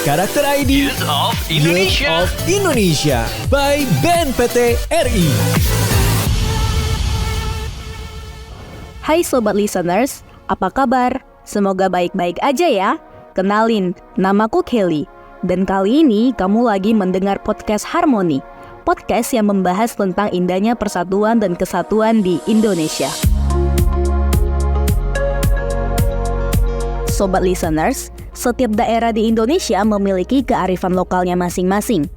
Karakter ID Youth of Indonesia. Youth of Indonesia by BNPT RI. Hai Sobat Listeners, apa kabar? Semoga baik-baik aja ya. Kenalin, namaku Kelly. Dan kali ini kamu lagi mendengar podcast Harmoni, podcast yang membahas tentang indahnya persatuan dan kesatuan di Indonesia. Sobat Listeners, setiap daerah di Indonesia memiliki kearifan lokalnya masing-masing.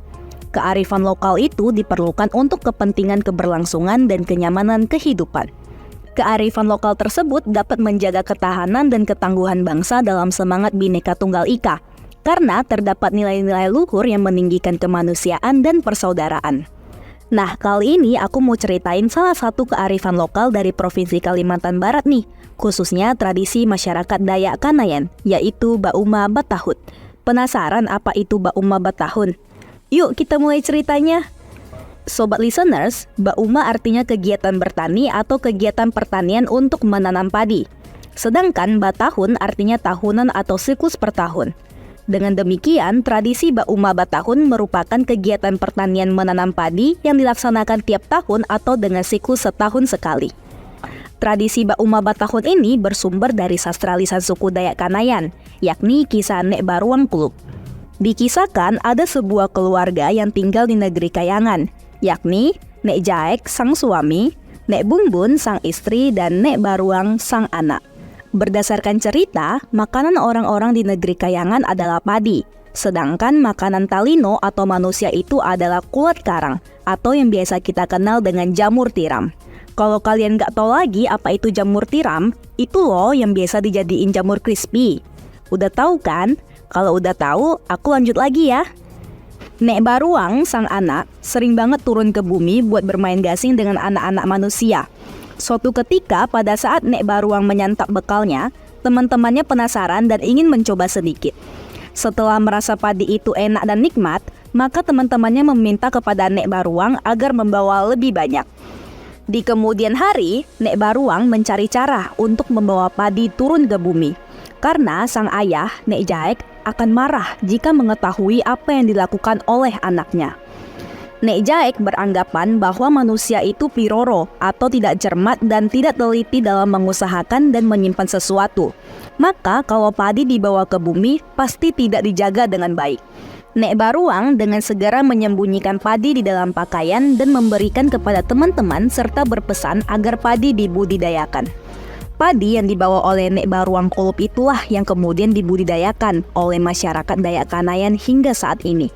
Kearifan lokal itu diperlukan untuk kepentingan keberlangsungan dan kenyamanan kehidupan. Kearifan lokal tersebut dapat menjaga ketahanan dan ketangguhan bangsa dalam semangat Bhinneka Tunggal Ika, karena terdapat nilai-nilai luhur yang meninggikan kemanusiaan dan persaudaraan. Nah, kali ini aku mau ceritain salah satu kearifan lokal dari Provinsi Kalimantan Barat nih, khususnya tradisi masyarakat Dayak Kanayan, yaitu Bauma Batahun. Penasaran apa itu Bauma Batahun? Yuk kita mulai ceritanya. Sobat Listeners, Bauma artinya kegiatan bertani atau kegiatan pertanian untuk menanam padi. Sedangkan Batahun artinya tahunan atau siklus per tahun. Dengan demikian, tradisi Bauma Batahun merupakan kegiatan pertanian menanam padi yang dilaksanakan tiap tahun atau dengan siklus setahun sekali. Tradisi Bauma Batahun ini bersumber dari sastra lisan suku Dayak Kanayan, yakni kisah Nek Baruang Kulub. Dikisahkan ada sebuah keluarga yang tinggal di negeri Kayangan, yakni Nek Jaek sang suami, Nek Bumbun sang istri, dan Nek Baruang sang anak. Berdasarkan cerita, makanan orang-orang di negeri Kayangan adalah padi, sedangkan makanan Talino atau manusia itu adalah kulat karang, atau yang biasa kita kenal dengan jamur tiram. Kalau kalian nggak tahu lagi apa itu jamur tiram, itu loh yang biasa dijadiin jamur crispy. Udah tahu kan? Kalau udah tahu, aku lanjut lagi ya. Nek Baruang, sang anak, sering banget turun ke bumi buat bermain gasing dengan anak-anak manusia. Suatu ketika pada saat Nek Baruang menyantap bekalnya, teman-temannya penasaran dan ingin mencoba sedikit. Setelah merasa padi itu enak dan nikmat, maka teman-temannya meminta kepada Nek Baruang agar membawa lebih banyak. Di kemudian hari, Nek Baruang mencari cara untuk membawa padi turun ke bumi. Karena sang ayah, Nek Jaek, akan marah jika mengetahui apa yang dilakukan oleh anaknya. Nek Jaek beranggapan bahwa manusia itu piroro atau tidak cermat dan tidak teliti dalam mengusahakan dan menyimpan sesuatu. Maka kalau padi dibawa ke bumi, pasti tidak dijaga dengan baik. Nek Baruang dengan segera menyembunyikan padi di dalam pakaian dan memberikan kepada teman-teman serta berpesan agar padi dibudidayakan. Padi yang dibawa oleh Nek Baruang Kulub itulah yang kemudian dibudidayakan oleh masyarakat Dayak Kanayan hingga saat ini.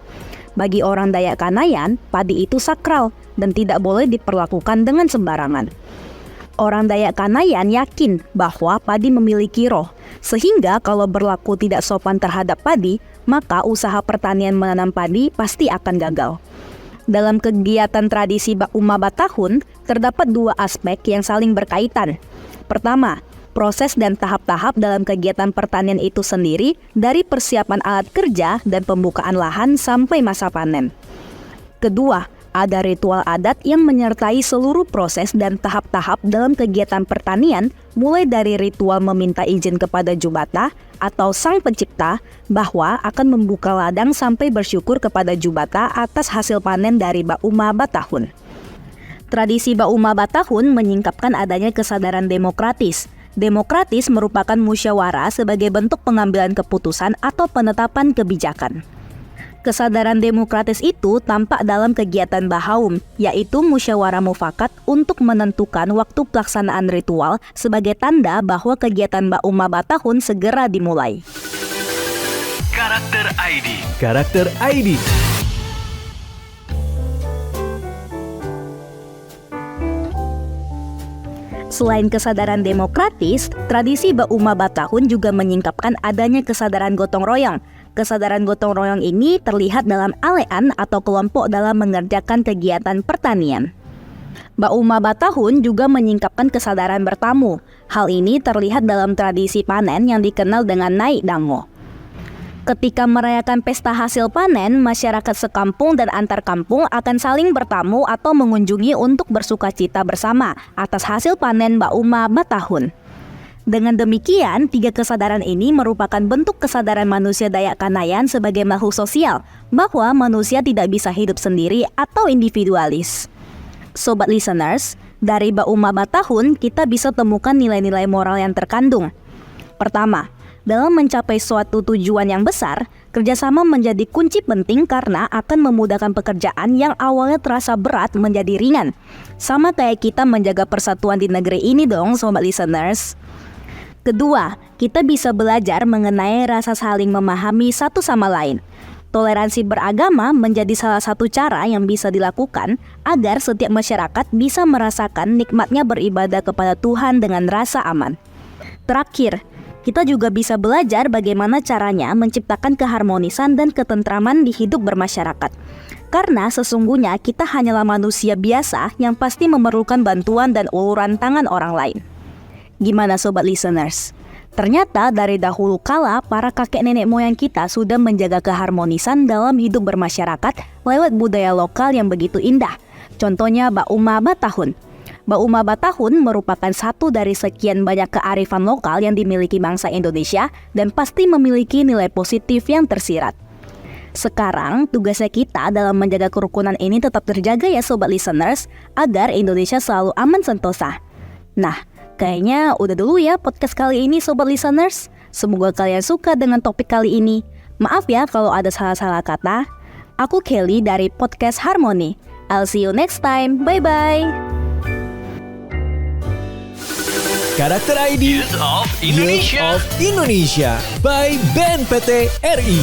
Bagi orang Dayak Kanayan, padi itu sakral dan tidak boleh diperlakukan dengan sembarangan. Orang Dayak Kanayan yakin bahwa padi memiliki roh, sehingga kalau berlaku tidak sopan terhadap padi, maka usaha pertanian menanam padi pasti akan gagal. Dalam kegiatan tradisi Bauma Batahun, terdapat dua aspek yang saling berkaitan. Pertama, proses dan tahap-tahap dalam kegiatan pertanian itu sendiri dari persiapan alat kerja dan pembukaan lahan sampai masa panen. Kedua, ada ritual adat yang menyertai seluruh proses dan tahap-tahap dalam kegiatan pertanian, mulai dari ritual meminta izin kepada Jubata atau Sang Pencipta bahwa akan membuka ladang sampai bersyukur kepada Jubata atas hasil panen dari Bauma Batahun. Tradisi Bauma Batahun menyingkapkan adanya kesadaran demokratis. Demokratis merupakan musyawarah sebagai bentuk pengambilan keputusan atau penetapan kebijakan. Kesadaran demokratis itu tampak dalam kegiatan Bahaum, yaitu musyawarah mufakat untuk menentukan waktu pelaksanaan ritual sebagai tanda bahwa kegiatan Bauma Batahun segera dimulai. Karakter ID. Karakter ID. Selain kesadaran demokratis, tradisi Bauma Batahun juga menyingkapkan adanya kesadaran gotong royong. Kesadaran gotong royong ini terlihat dalam alean atau kelompok dalam mengerjakan kegiatan pertanian. Bauma Batahun juga menyingkapkan kesadaran bertamu. Hal ini terlihat dalam tradisi panen yang dikenal dengan naik dango. Ketika merayakan pesta hasil panen, masyarakat sekampung dan antar kampung akan saling bertamu atau mengunjungi untuk bersukacita bersama atas hasil panen Bauma Batahun. Dengan demikian, 3 kesadaran ini merupakan bentuk kesadaran manusia Dayak Kanayan sebagai makhluk sosial, bahwa manusia tidak bisa hidup sendiri atau individualis. Sobat listeners, dari Bauma Batahun kita bisa temukan nilai-nilai moral yang terkandung. Pertama, dalam mencapai suatu tujuan yang besar, kerjasama menjadi kunci penting karena akan memudahkan pekerjaan yang awalnya terasa berat menjadi ringan. Sama kayak kita menjaga persatuan di negeri ini dong, sobat listeners. Kedua, kita bisa belajar mengenai rasa saling memahami satu sama lain. Toleransi beragama menjadi salah satu cara yang bisa dilakukan agar setiap masyarakat bisa merasakan nikmatnya beribadah kepada Tuhan dengan rasa aman. Terakhir, kita juga bisa belajar bagaimana caranya menciptakan keharmonisan dan ketentraman di hidup bermasyarakat. Karena sesungguhnya kita hanyalah manusia biasa yang pasti memerlukan bantuan dan uluran tangan orang lain. Gimana sobat listeners? Ternyata dari dahulu kala para kakek nenek moyang kita sudah menjaga keharmonisan dalam hidup bermasyarakat lewat budaya lokal yang begitu indah. Contohnya Bauma Batahun. Bauma Batahun merupakan satu dari sekian banyak kearifan lokal yang dimiliki bangsa Indonesia dan pasti memiliki nilai positif yang tersirat. Sekarang tugasnya kita dalam menjaga kerukunan ini tetap terjaga ya sobat listeners, agar Indonesia selalu aman sentosa. Nah, kayaknya udah dulu ya podcast kali ini sobat listeners. Semoga kalian suka dengan topik kali ini. Maaf ya kalau ada salah-salah kata. Aku Kelly dari Podcast Harmoni. I'll see you next time. Bye-bye. Karakter ID Youth of Indonesia. Youth of Indonesia by BNPT RI.